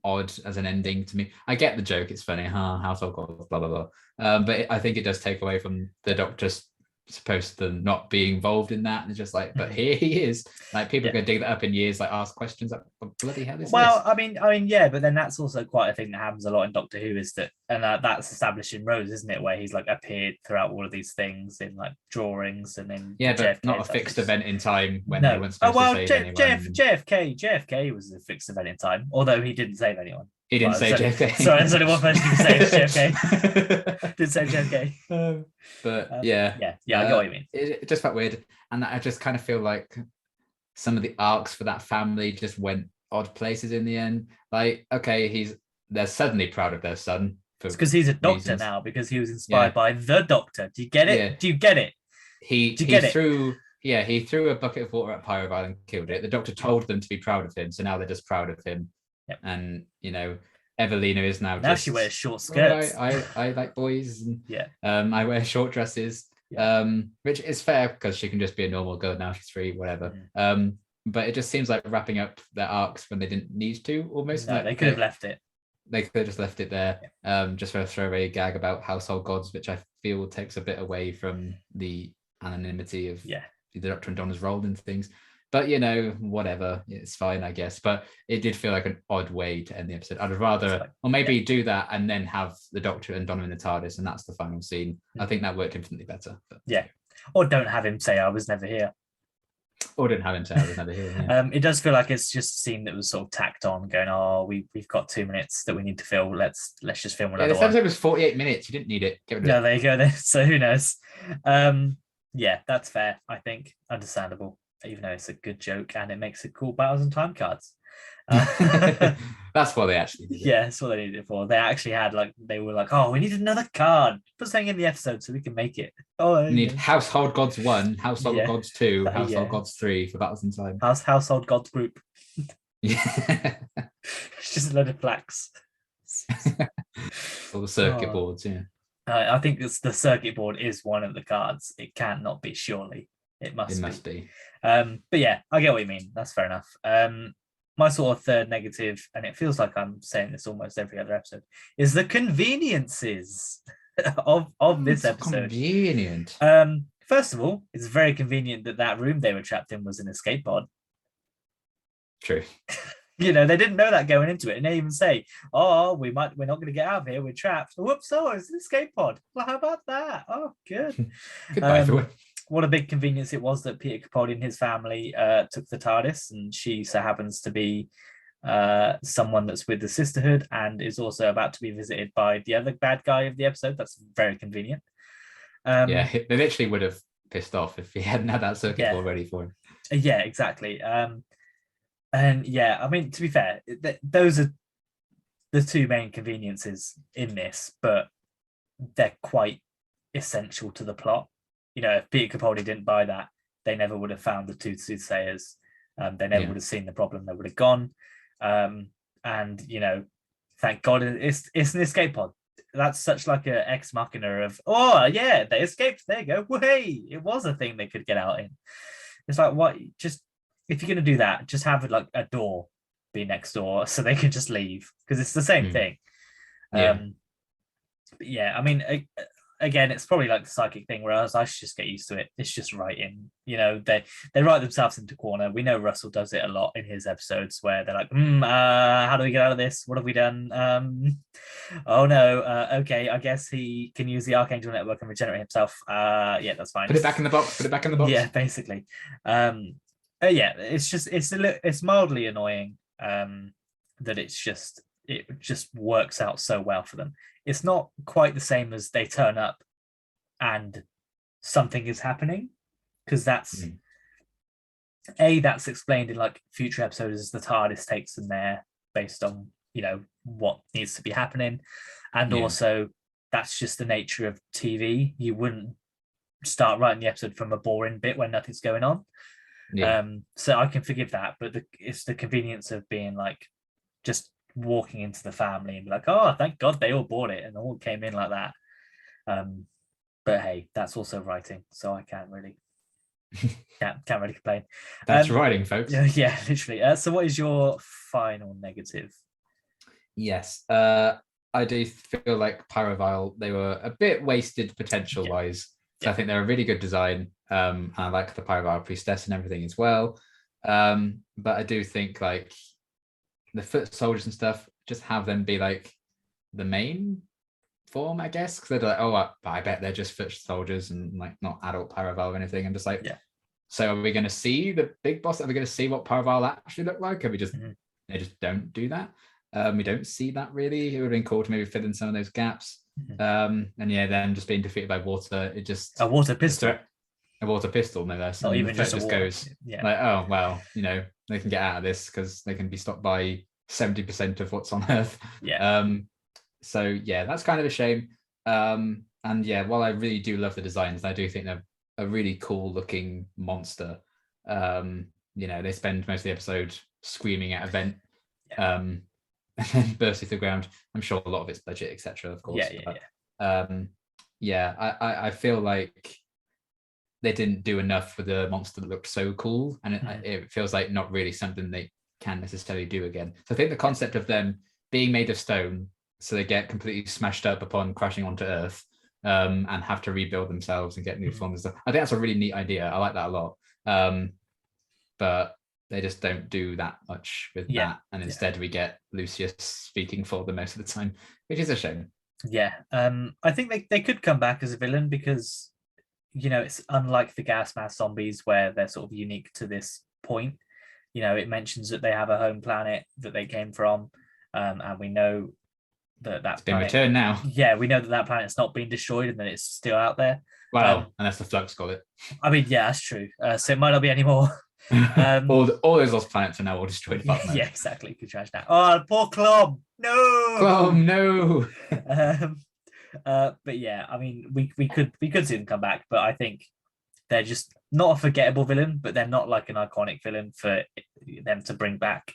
odd as an ending to me. I get the joke; it's funny, household gods, blah blah blah. But I think it does take away from the Doctor supposed to not be involved in that, and it's just like, but here he is. Like people are going to dig that up in years, like ask questions like, what bloody hell is this? I mean, yeah, but then that's also quite a thing that happens a lot in Doctor Who, is that, and that's established in Rose, isn't it, where he's like appeared throughout all of these things in like drawings and in but JFK not a fixed event in time when they weren't supposed to save anyone. JFK was a fixed event in time, although he didn't save anyone. He didn't say JFK. Sorry, there's only one person who can say it's JFK. Didn't say JFK. But I get what you mean. It just felt weird, and I just kind of feel like some of the arcs for that family just went odd places in the end. Like, okay, they're suddenly proud of their son. It's because he's a doctor now, because he was inspired by the Doctor. Do you get it? Yeah. Do you get it? He threw a bucket of water at Pyrovile and killed it. The Doctor told them to be proud of him, so now they're just proud of him. Yep. And Evelina is now she wears short skirts. I like boys, and I wear short dresses, which is fair because she can just be a normal girl now. She's free, whatever. But it just seems like wrapping up their arcs when they didn't need to. Almost, no, they could have left it. They could have just left it there, just for a throwaway gag about household gods, which I feel takes a bit away from the anonymity of the Doctor and Donna's role in things. But whatever, it's fine, I guess. But it did feel like an odd way to end the episode. I'd rather, or maybe do that and then have the Doctor and Donna in the TARDIS, and that's the final scene. I think that worked infinitely better. But, or don't have him say I was never here. Or didn't have him say I was never here. Yeah. It does feel like it's just a scene that was sort of tacked on, going, "Oh, we've got 2 minutes that we need to fill. Let's just film another one." This episode was 48 minutes. You didn't need it. Get rid of it. There you go. Then. So who knows? Yeah, that's fair. I think understandable, even though it's a good joke and it makes it cool battles and time cards. That's what they actually did. Yeah, that's what they needed it for. They actually had they were like, oh, we need another card. Put something in the episode so we can make it. Oh, You need Household Gods 1, Household yeah. Gods 2, Household Yeah. Gods 3 for battles in time. Household Gods group. Yeah. It's just a load of flax. All the circuit boards, yeah. I think the circuit board is one of the cards. It can't not be, surely. It must be. But yeah, I get what you mean. That's fair enough. My sort of third negative, and it feels like I'm saying this almost every other episode, is the conveniences of this episode. Convenient. First of all, it's very convenient that room they were trapped in was an escape pod. True. They didn't know that going into it, and they even say, "Oh, we're not going to get out of here. We're trapped." Whoops! Oh, it's an escape pod. Well, how about that? Oh, good. Goodbye, everyone. What a big convenience it was that Peter Capaldi and his family took the TARDIS, and she so happens to be someone that's with the Sisterhood and is also about to be visited by the other bad guy of the episode. That's very convenient. Yeah, they literally would have pissed off if he hadn't had that circuit board ready for him. Yeah, exactly. And yeah, I mean, to be fair, those are the two main conveniences in this, but they're quite essential to the plot. If Peter Capaldi didn't buy that, they never would have found the two soothsayers. They never would have seen the problem. They would have gone. And thank God it's an escape pod. That's such like a ex machina of, oh yeah, they escaped. There you go. Well, hey, it was a thing they could get out in. It's like, what? Just if you're going to do that, just have like a door be next door so they can just leave, because it's the same thing. Yeah. I mean, again, it's probably like the psychic thing, whereas I should just get used to it. It's just writing. They write themselves into corner. We know Russell does it a lot in his episodes where they're like, how do we get out of this? What have we done? Oh no, okay, I guess he can use the Archangel Network and regenerate himself. Yeah, that's fine. Put it back in the box. Yeah, basically. Yeah, it's mildly annoying that it just works out so well for them. It's not quite the same as they turn up and something is happening, because that's that's explained in like future episodes as the TARDIS takes them there based on what needs to be happening, and also that's just the nature of TV. You wouldn't start writing the episode from a boring bit when nothing's going on. So I can forgive that, but it's the convenience of being like just walking into the family and be like, oh, thank God they all bought it and all came in like that. But hey, that's also writing, so I can't really complain. That's writing, folks. Yeah, literally. So what is your final negative? Yes, I do feel like Pyrovile, they were a bit wasted potential wise. So I think they're a really good design. And I like the Pyrovile Priestess and everything as well. But I do think like the foot soldiers and stuff, just have them be like the main form, I guess, because they're like, oh, I bet they're just foot soldiers and like not adult Pyrovile or anything. I'm just like, so are we going to see the big boss? Are we going to see what Pyrovile actually look like? Or we just they just don't do that? We don't see that really. It would have been cool to maybe fill in some of those gaps. And then just being defeated by water, it just a water pistol. A water pistol, no less. Not even just goes like, oh well, they can get out of this because they can be stopped by 70% of what's on Earth. So that's kind of a shame. And while I really do love the designs, I do think they're a really cool looking monster. They spend most of the episode screaming at a vent, and then bursting through the ground. I'm sure a lot of it's budget, etc. Of course. I feel like they didn't do enough with a monster that looked so cool, and it feels like not really something they can necessarily do again. So I think the concept of them being made of stone, so they get completely smashed up upon crashing onto Earth, and have to rebuild themselves and get new forms and stuff. I think that's a really neat idea. I like that a lot. But they just don't do that much with that, and instead we get Lucius speaking for them most of the time, which is a shame. I think they could come back as a villain because it's unlike the gas mask zombies where they're sort of unique to this point. It mentions that they have a home planet that they came from, and we know that It's been planet, returned now. yeah, we know that planet's not been destroyed and that it's still out there. Well, unless the Flux got it. I mean, yeah, that's true. So it might not be anymore. All those lost planets are now all destroyed. Yeah, exactly. Good trash now. Oh, poor Clom. No. Clom, no. But yeah, I mean, we could see them come back, but I think they're just not a forgettable villain, but they're not like an iconic villain for them to bring back.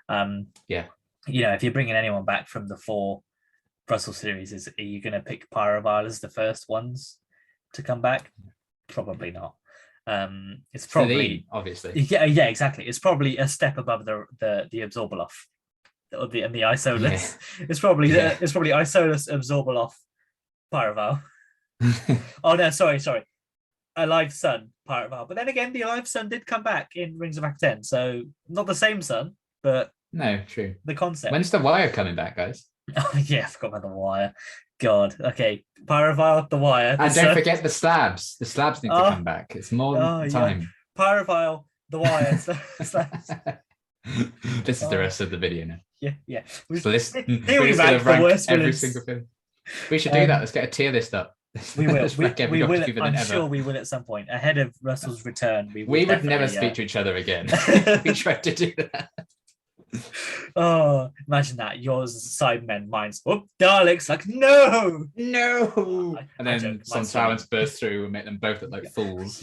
Yeah. You know, if you're bringing anyone back from the 4 Brussels series, are you going to pick Pyrovile as the first ones to come back? Probably not. It's probably obviously. Yeah, exactly. It's probably a step above the Absorbaloff and the Isolus. Yeah. It's probably Isolus, Absorbaloff, Pyrovile. Oh no, sorry. Alive Sun, Pyrovile. But then again, the Alive Sun did come back in Rings of Act 10, so not the same sun, but no, true. The concept. When's the Wire coming back, guys? Oh yeah, I forgot about the Wire. God. Okay, Pyrovile, the Wire. And don't forget the slabs. The slabs need to come back. It's more time. Yeah. Pyrovile, the Wire. Slabs. This is the rest of the video now. Yeah. We're just going to rank every single thing. We should do that. Let's get a tier list up. We will. we will. I'm sure we will at some point ahead of Russell's return. We would never speak to each other again. We tried to do that. Oh, imagine that. Yours Sidemen, mine's Daleks. Like no. And then some silence burst through and make them both look like fools.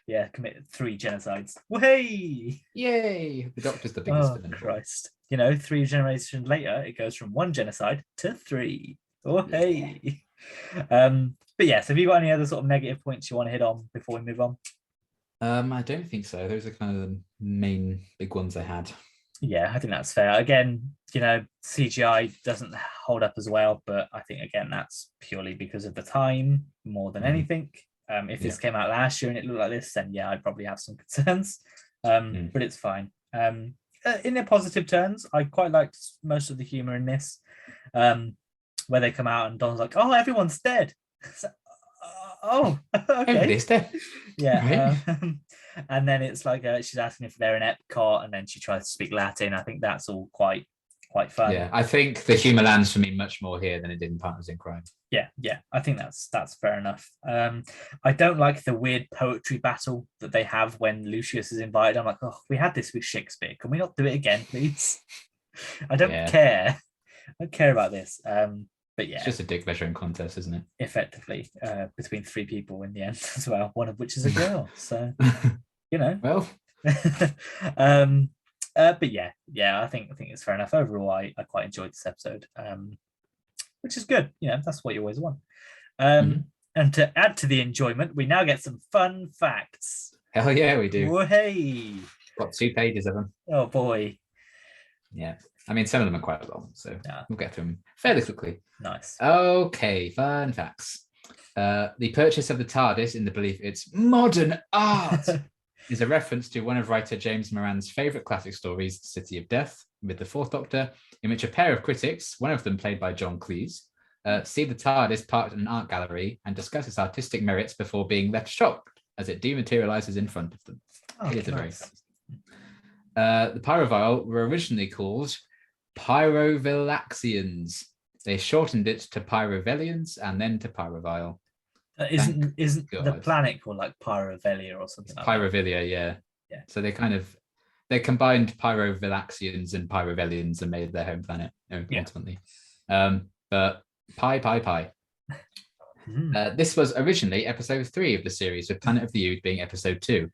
Yeah. Committed 3 genocides. Hey! Yay! The Doctor's the biggest villain. Christ. You know, 3 generations later, it goes from 1 genocide to 3. Oh hey. But yeah, so have you got any other sort of negative points you want to hit on before we move on? I don't think so. Those are kind of the main big ones I had. Yeah, I think that's fair. Again, you know, CGI doesn't hold up as well, but I think again that's purely because of the time more than anything. If this came out last year and it looked like this, then yeah, I'd probably have some concerns. But it's fine. In their positive turns, I quite liked most of the humor in this. Where they come out and Don's like, "Oh, everyone's dead." So, okay. Everybody's dead. Yeah. Right. And then it's like she's asking if they're in Epcot, and then she tries to speak Latin. I think that's all quite fun. Yeah, I think the humour lands for me much more here than it did in Partners in Crime. Yeah. I think that's fair enough. I don't like the weird poetry battle that they have when Lucius is invited. I'm like, oh, we had this with Shakespeare. Can we not do it again, please? I don't care. I don't care about this. But yeah, it's just a dick measuring contest, isn't it? Effectively, between 3 people in the end as well, one of which is a girl. So, you know. Well. But yeah, I think it's fair enough. Overall, I quite enjoyed this episode, which is good. You know, that's what you always want. And to add to the enjoyment, we now get some fun facts. Hell yeah, we do. Whoa, hey. Got 2 pages of them. Oh boy. Yeah. I mean, some of them are quite long, so we'll get to them fairly quickly. Nice. Okay, fun facts. The purchase of the TARDIS in the belief it's modern art is a reference to one of writer James Moran's favourite classic stories, City of Death, with the 4th Doctor, in which a pair of critics, one of them played by John Cleese, see the TARDIS parked in an art gallery and discuss its artistic merits before being left shocked as it dematerialises in front of them. It is a very fun. The Pyrovile were originally called Pyrovilaxians. They shortened it to Pyrovelians and then to Pyrovile. Isn't the planet called like Pyrovelia or something? Like Pyrovilia, yeah. So they combined Pyrovilaxians and Pyrovelians and made their home planet ultimately. But Pi. This was originally episode 3 of the series, with Planet of the Ood being episode 2.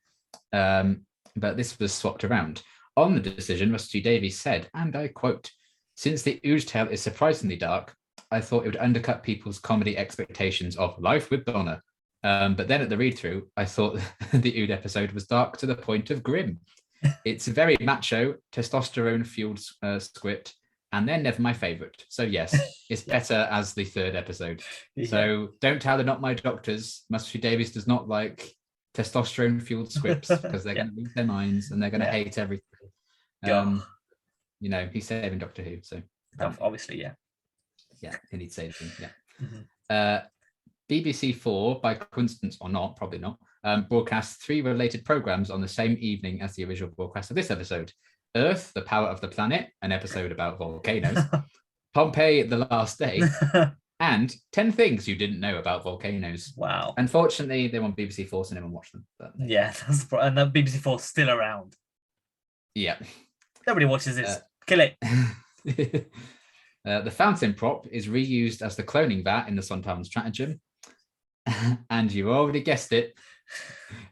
But this was swapped around. On the decision, Rusty Davies said, and I quote, "Since the Ood tale is surprisingly dark, I thought it would undercut people's comedy expectations of Life with Donna. But then at the read-through, I thought the Ood episode was dark to the point of grim. It's a very macho, testosterone-fueled script, and they're never my favourite. So yes, it's better as the 3rd episode. Yeah. So don't tell they're not my doctors. Rusty Davies does not like testosterone-fueled scripts because they're going to lose their minds and they're going to hate everything. You know, he's saving Doctor Who, so obviously, yeah, he needs saving. BBC 4, by coincidence or not, probably not, broadcast 3 related programs on the same evening as the original broadcast of this episode: Earth, the Power of the Planet, an episode about volcanoes; Pompeii: The Last Day, and 10 Things You Didn't Know About Volcanoes. Wow. Unfortunately, they want BBC Four, so no one watched them. But Yeah, and the BBC Four still around. yeah. Nobody watches this. Kill it. The fountain prop is reused as the cloning vat in the Sontaran stratagem. And you already guessed it.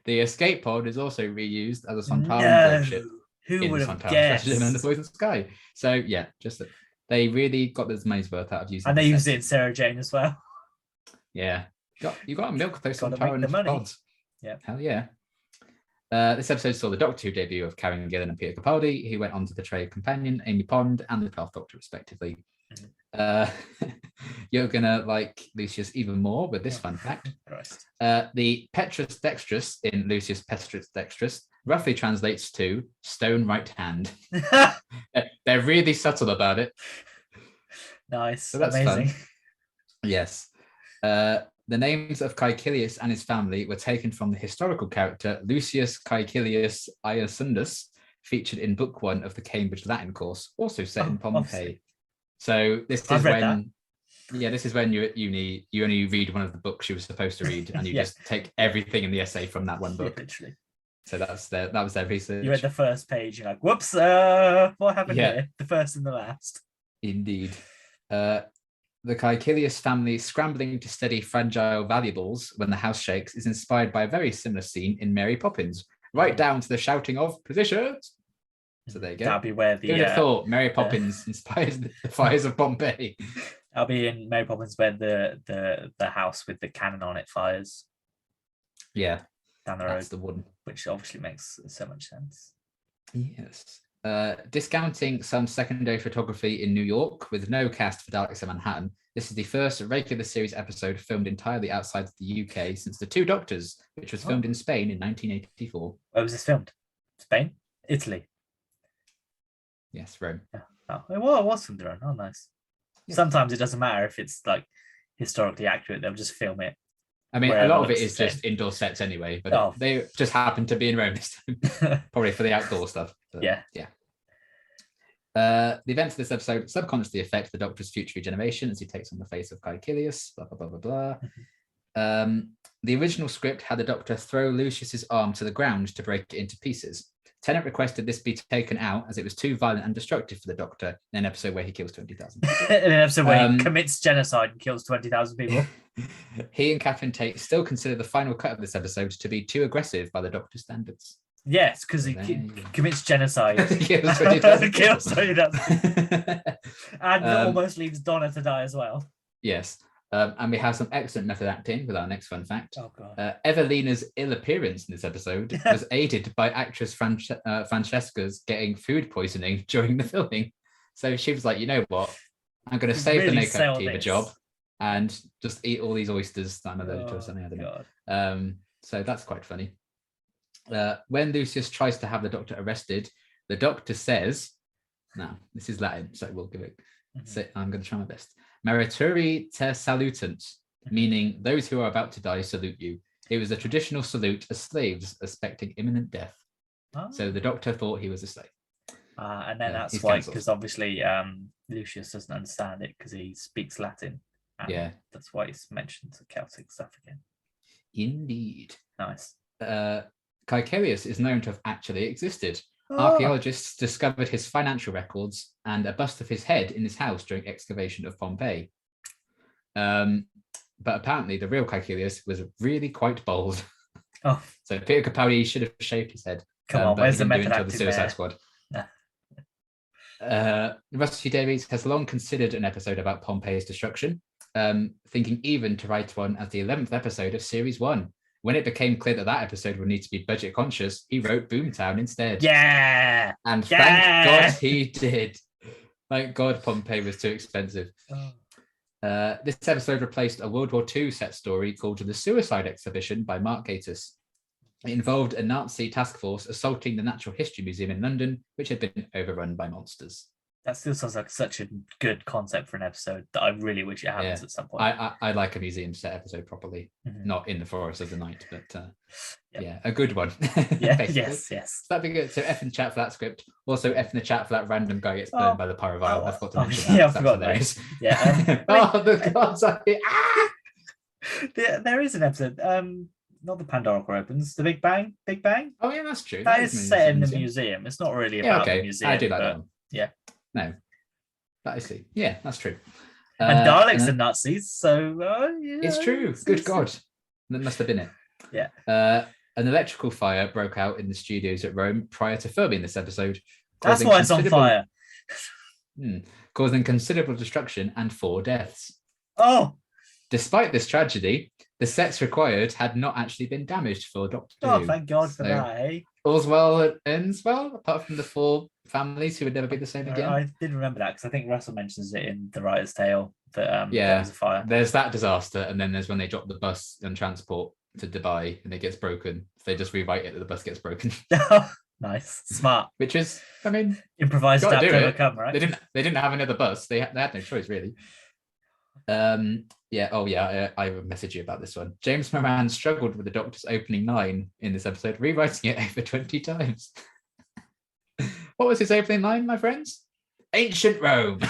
The escape pod is also reused as a Sontaran ship Who in would the have Sontaran guessed? stratagem and the Poison Sky. So yeah, just that they really got this money's worth out of using. And they used it in Sarah Jane as well. Yeah, you got to milk those Sontaran pods. Yeah, hell yeah. This episode saw the Doctor Who debut of Karen Gillan and Peter Capaldi, who went on to portray Companion, Amy Pond, and the 12th Doctor, respectively. You're going to like Lucius even more with this fun fact. The Petrus Dextrus in Lucius Petrus Dextrus roughly translates to stone right hand. They're really subtle about it. Nice. So that's amazing. Fun. Yes. The names of Caecilius and his family were taken from the historical character Lucius Caecilius Iacundus, featured in Book 1 of the Cambridge Latin course, also set in Pompeii. Obviously. So this is when, this is when you're at uni, you only read one of the books you were supposed to read, and you just take everything in the essay from that one book. Literally. So that was their research. You read the first page, you're like, whoops, what happened here? The first and the last. Indeed. The Caecilius family scrambling to steady fragile valuables when the house shakes is inspired by a very similar scene in Mary Poppins, right down to the shouting of positions. So there you go. That'll be where the... Who would have thought Mary Poppins inspired the fires of Pompeii? That'll be in Mary Poppins where the house with the cannon on it fires. Yeah. Down the road. That's the one. Which obviously makes so much sense. Yes. Discounting some secondary photography in New York with no cast for Daleks in Manhattan, this is the first regular series episode filmed entirely outside of the UK since The Two Doctors, which was filmed in Spain in 1984. Where was this filmed? Spain? Italy? Yes, Rome. Yeah. Oh, it was filmed in Rome. Oh, nice. Yeah. Sometimes it doesn't matter if it's like historically accurate, they'll just film it. I mean, a lot of it is just indoor sets anyway, but they just happen to be in Rome this time, probably for the outdoor stuff. But, yeah. The events of this episode subconsciously affect the Doctor's future regeneration as he takes on the face of Caecilius, blah, blah, blah, blah, blah. The original script had the Doctor throw Lucius's arm to the ground to break it into pieces. Tennant requested this be taken out as it was too violent and destructive for the Doctor in an episode where he kills 20,000 people. In an episode where he commits genocide and kills 20,000 people. He and Catherine Tate still consider the final cut of this episode to be too aggressive by the Doctor's standards. Yes, because he commits genocide. Kills 20,000 kills 20,000 and almost leaves Donna to die as well. Yes. And we have some excellent method acting with our next fun fact. Oh, God. Evelina's ill appearance in this episode was aided by actress Francesca's getting food poisoning during the filming. So she was like, you know what? I'm going to save the makeup team a job and just eat all these oysters that I'm allergic to or something. I don't know. So that's quite funny. When Lucius tries to have the Doctor arrested, the Doctor says, now this is Latin, so we'll give it. So I'm going to try my best. Merituri te salutant, meaning those who are about to die salute you. It was a traditional salute as slaves expecting imminent death. So the Doctor thought he was a slave. And then that's why, because obviously Lucius doesn't understand it because he speaks Latin. And that's why he's mentioned the Celtic stuff again. Indeed. Nice. Caecilius is known to have actually existed. Archaeologists discovered his financial records and a bust of his head in his house during excavation of Pompeii. But apparently the real Caecilius was really quite bold. So Peter Capaldi should have shaved his head. Come on, where's the method acting the Suicide Squad. Rusty Davies has long considered an episode about Pompeii's destruction, thinking even to write one as the 11th episode of Series 1. When it became clear that that episode would need to be budget conscious, he wrote Boomtown instead. Yeah! And thank God he did. Thank God Pompeii was too expensive. This episode replaced a World War II set story called The Suicide Exhibition by Mark Gatiss. It involved a Nazi task force assaulting the Natural History Museum in London, which had been overrun by monsters. That still sounds like such a good concept for an episode that I really wish it happens at some point. I like a museum set episode properly, not in the forest of the night, but Yep. yeah, a good one. Yeah, yes. So that'd be good. So F in the chat for that script. Also F in the chat for that random guy gets burned by the pyrovile. I forgot to mention that. Yeah, I forgot that. Yeah. Oh, the gods! There is an episode. Not the Pandora opens. The Big Bang. Big Bang. Oh yeah, that's true. That is set in the museum. It's not really about the museum. I do like that one. Yeah. No, that I see. Yeah, that's true. And Daleks are Nazis, so it's true. Good God, that must have been it. Yeah. An electrical fire broke out in the studios at Rome prior to filming this episode. That's why it's on fire. Causing considerable destruction and 4 deaths. Oh. Despite this tragedy, the sets required had not actually been damaged for Doctor Who. Oh, thank God for that, eh? All's well that ends well, apart from the 4 families who would never be the same again. I did remember that because I think Russell mentions it in the writer's tale that there was a fire. There's that disaster, and then there's when they drop the bus and transport to Dubai and it gets broken. They just rewrite it that the bus gets broken. Nice, smart. Which is, I mean, improvised that to overcome, right? They didn't have another bus. They had no choice, really. I messaged you about this one. James Moran struggled with the Doctor's opening line in this episode, rewriting it over 20 times. What was his opening line, my friends? Ancient Rome.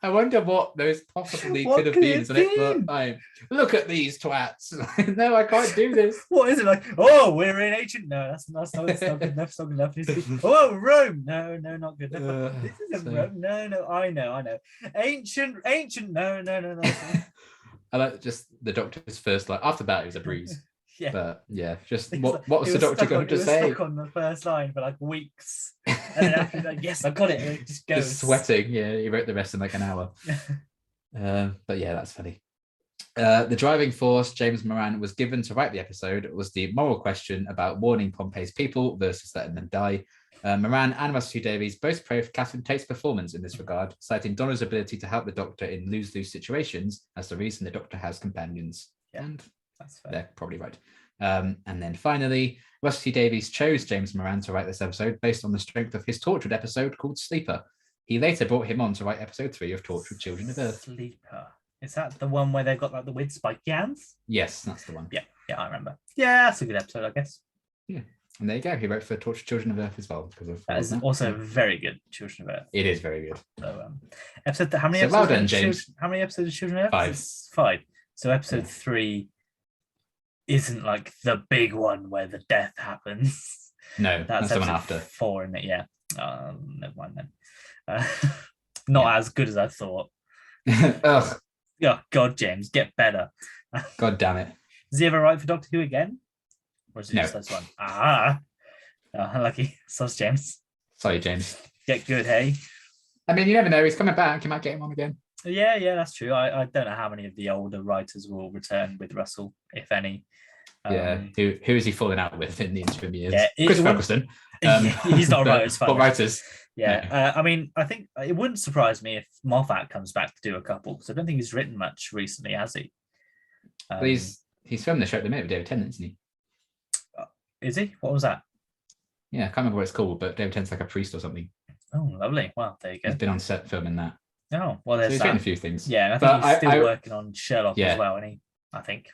I wonder what those possibly could have been. Look at these twats. No, I can't do this. What is it like? Oh, we're in ancient. No, that's not good enough. It's not good enough. Oh, Rome. No, not good enough. This isn't Rome. No, I know. Ancient. No. I like just the Doctor's first line. After that, it was a breeze. Yeah. But yeah, just what was the Doctor going to say? Stuck on the first line for like weeks, and then after that, yes, I got it. And it just goes. Just sweating. Yeah, he wrote the rest in like an hour. But yeah, that's funny. The driving force James Moran was given to write the episode was the moral question about warning Pompeii's people versus letting them die. Moran and Russell T Davies both praised Catherine Tate's performance in this regard, citing Donna's ability to help the Doctor in lose-lose situations as the reason the Doctor has companions. Yeah. And that's fair. they're probably right. And then finally, Russell T Davies chose James Moran to write this episode based on the strength of his Torchwood episode called Sleeper. He later brought him on to write episode 3 of Torchwood Children of Earth. Sleeper. Is that the one where they've got like the weird spiky hands? Yes, that's the one. Yeah, I remember. Yeah, that's a good episode, I guess. Yeah. And there you go. He wrote for Torchwood Children of Earth as well. That is also very good, Children of Earth. It is very good. So, episode. How many episodes? Well done, James. How many episodes of Children of Earth? 5. So episode 3 isn't like the big one where the death happens. No, that's the one after 4, isn't it? Yeah. Never mind then. Not as good as I thought. Ugh. Oh God, James, get better. God damn it. Does he ever write for Doctor Who again? Or is it just this one? Lucky. So's James. Sorry, James. Get good, hey? I mean, you never know. He's coming back. You might get him on again. Yeah, that's true. I don't know how many of the older writers will return with Russell, if any. Who is he falling out with in the interim years? Yeah, Chris Ferguson. He's not a writer's fan. What writers? Yeah, I mean, I think it wouldn't surprise me if Moffat comes back to do a couple, because I don't think he's written much recently, has he? Well, he's filmed the show at the minute with David Tennant, isn't he? Is he? What was that? Yeah, I can't remember what it's called, but David Tennant's like a priest or something. Oh, lovely. Well, there you go. He's been on set filming that. Oh, well, there's so he's that. written a few things. Yeah, I think he's still working on Sherlock as well, isn't he? I think.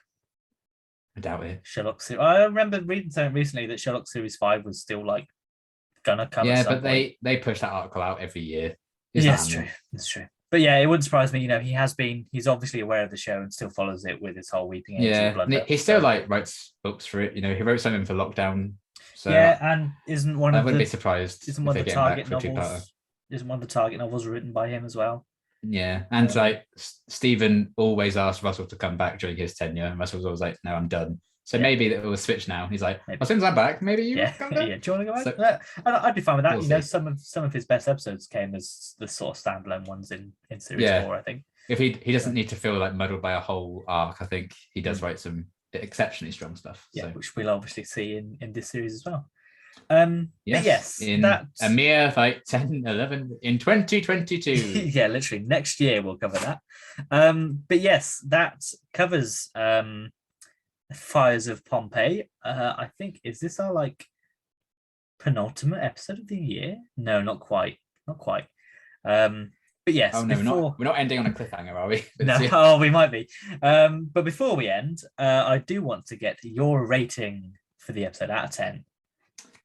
I doubt it. Sherlock series. I remember reading something recently that Sherlock Series 5 was still like gonna come. Yeah, but they push that article out every year. Yeah, that's true. That's true. But yeah, it wouldn't surprise me. He's obviously aware of the show and still follows it with his whole Weeping Angel blunder. He still writes books for it. He wrote something for Lockdown. So and isn't one I of wouldn't the, be surprised. Isn't one of the Target novels? Isn't one of the Target novels written by him as well? Yeah, and Stephen always asked Russell to come back during his tenure, and Russell was always like, "No, I'm done." So maybe it will switch now. He's like, as soon as I'm back, maybe you come back. Yeah, do you want to go back? So, I'd be fine with that. We'll some of his best episodes came as the sort of standalone ones in series 4, I think. If he doesn't need to feel like muddled by a whole arc, I think he does write some exceptionally strong stuff. Yeah, so. Which we'll obviously see in this series as well. In a mere 10, 11 in 2022. Yeah, literally next year we'll cover that. But yes, that covers Fires of Pompeii. I think, is this our penultimate episode of the year. No, not quite. But yes, Oh no, we're not ending on a cliffhanger, are we? No, we might be. But before we end, I do want to get your rating for the episode out of 10.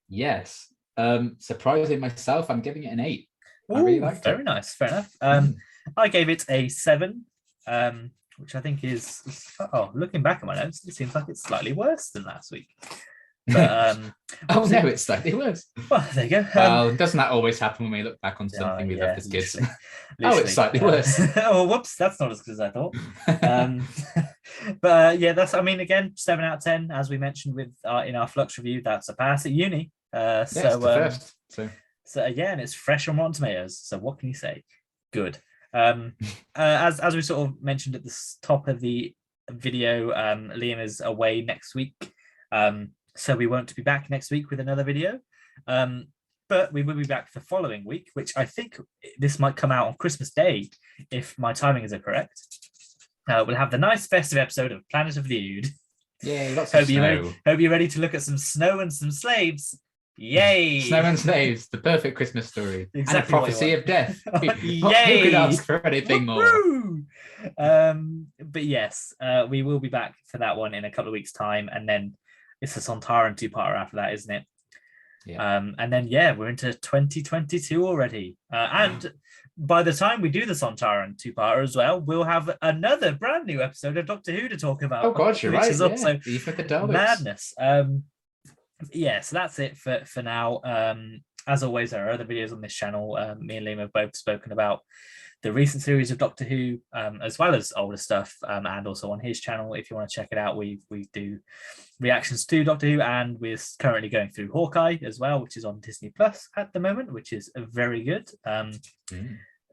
Yes. Surprising myself, I'm giving it an 8. Ooh, I really liked very it. nice, fair enough. I gave it a 7, which I think is looking back at my notes, it seems like it's slightly worse than last week. But oh no, it's slightly worse. Well, there you go. Well, doesn't that always happen when we look back on something we loved as kids? Literally, it's slightly worse. Oh, whoops, that's not as good as I thought. But yeah, that's, I mean, again, 7 out of 10, as we mentioned with in our Flux review, that's a pass at uni. It's the first. So yeah, and it's fresh on Rotten Tomatoes. So what can you say? Good. As we sort of mentioned at the top of the video, Liam is away next week. So we won't be back next week with another video. But we will be back the following week, which I think this might come out on Christmas Day, if my timing is correct. We'll have the nice festive episode of Planet of the Ood. Yay, lots of snow. Hope you're ready to look at some snow and some slaves. Yay! Snow and slaves, the perfect Christmas story. Exactly. And a prophecy of death. Yay! Who could ask for anything more? But yes, we will be back for that one in a couple of weeks' time, and then it's a Sontaran 2-parter after that, isn't it? Yeah. And then we're into 2022 already. And by the time we do the Sontaran 2-parter as well, we'll have another brand new episode of Doctor Who to talk about. Oh God, you're right. Is also madness. So that's it for now. As always, there are other videos on this channel. Me and Liam have both spoken about the recent series of Doctor Who, as well as older stuff, and also on his channel, if you want to check it out, we do reactions to Doctor Who, and we're currently going through Hawkeye as well, which is on Disney Plus at the moment, which is very good.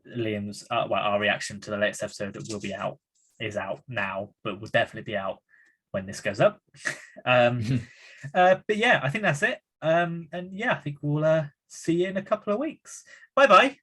Liam's our reaction to the latest episode is out now, but will definitely be out when this goes up. But yeah, I think that's it. And yeah, I think we'll see you in a couple of weeks. Bye.